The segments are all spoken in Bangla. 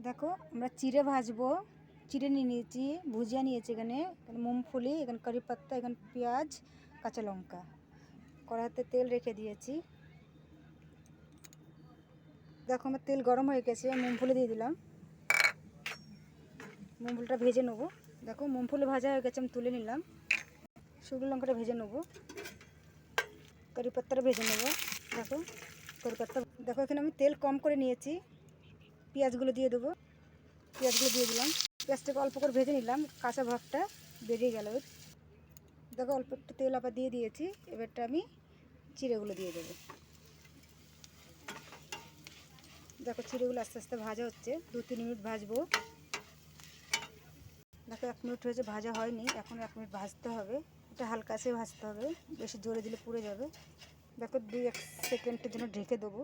দেখো আমরা চিড়ে ভাজবো। চিড়ে নিয়ে নিয়েছি, ভুজিয়া নিয়েছি, এখানে মুংফলি, এখানে কারি পাত্তা, এখানে পেঁয়াজ, কাঁচা লঙ্কা। কড়াইতে তেল রেখে দিয়েছি। দেখো আমার তেল গরম হয়ে গেছে, মুংফলি দিয়ে দিলাম। মুংফলিটা ভেজে নেবো। দেখো মুংফলি ভাজা হয়ে গেছে, আমি তুলে নিলাম। শুকনো লঙ্কাটা ভেজে নেবো, কারি পাত্তাটা ভেজে নেবো। দেখো কারি পাত্তা, দেখো এখানে আমি তেল কম করে নিয়েছি। পেঁয়াজগুলো দিয়ে দেবো, পেঁয়াজগুলো দিয়ে দিলাম। পেঁয়াজটাকে অল্প করে ভেজে নিলাম, কাঁচা ভাবটা বেরিয়ে গেল। দেখো অল্প একটু তেল আবার দিয়ে দিয়েছি। এবারটা আমি চিড়েগুলো দিয়ে দেবো। দেখো চিড়েগুলো আস্তে আস্তে ভাজা হচ্ছে, 2-3 মিনিট ভাজবো। দেখো 1 মিনিট হয়েছে, ভাজা হয়নি, এখন 1 মিনিট ভাজতে হবে। এটা হালকা আছে ভাজতে হবে, বেশি জোরে দিলে পুড়ে যাবে। দেখো 2-1 সেকেন্ডের জন্য ঢেকে দেবো।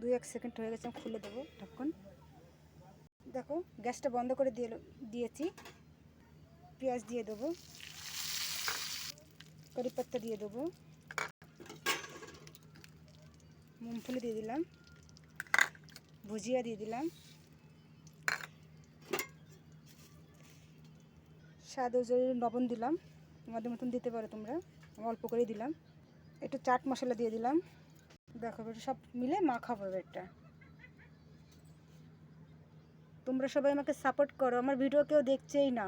2-1 সেকেন্ড হয়ে গেছে, আমি খুলে দেবো ঢাকন। দেখো গ্যাসটা বন্ধ করে দিয়েছি। পেঁয়াজ দিয়ে দেবো, কারি পাত্তা দিয়ে দেবো, মুংফলি দিয়ে দিলাম, ভুজিয়া দিয়ে দিলাম, স্বাদ অনুযায়ী লবণ দিলাম। তোমাদের মতন দিতে পারো তোমরা, আমি অল্প করেই দিলাম। একটু চাট মশলা দিয়ে দিলাম। দেখো এটা সব মিলে মাখাবো এটা। তোমরা সবাই আমাকে সাপোর্ট করো, আমার ভিডিও কেউ দেখছেই না।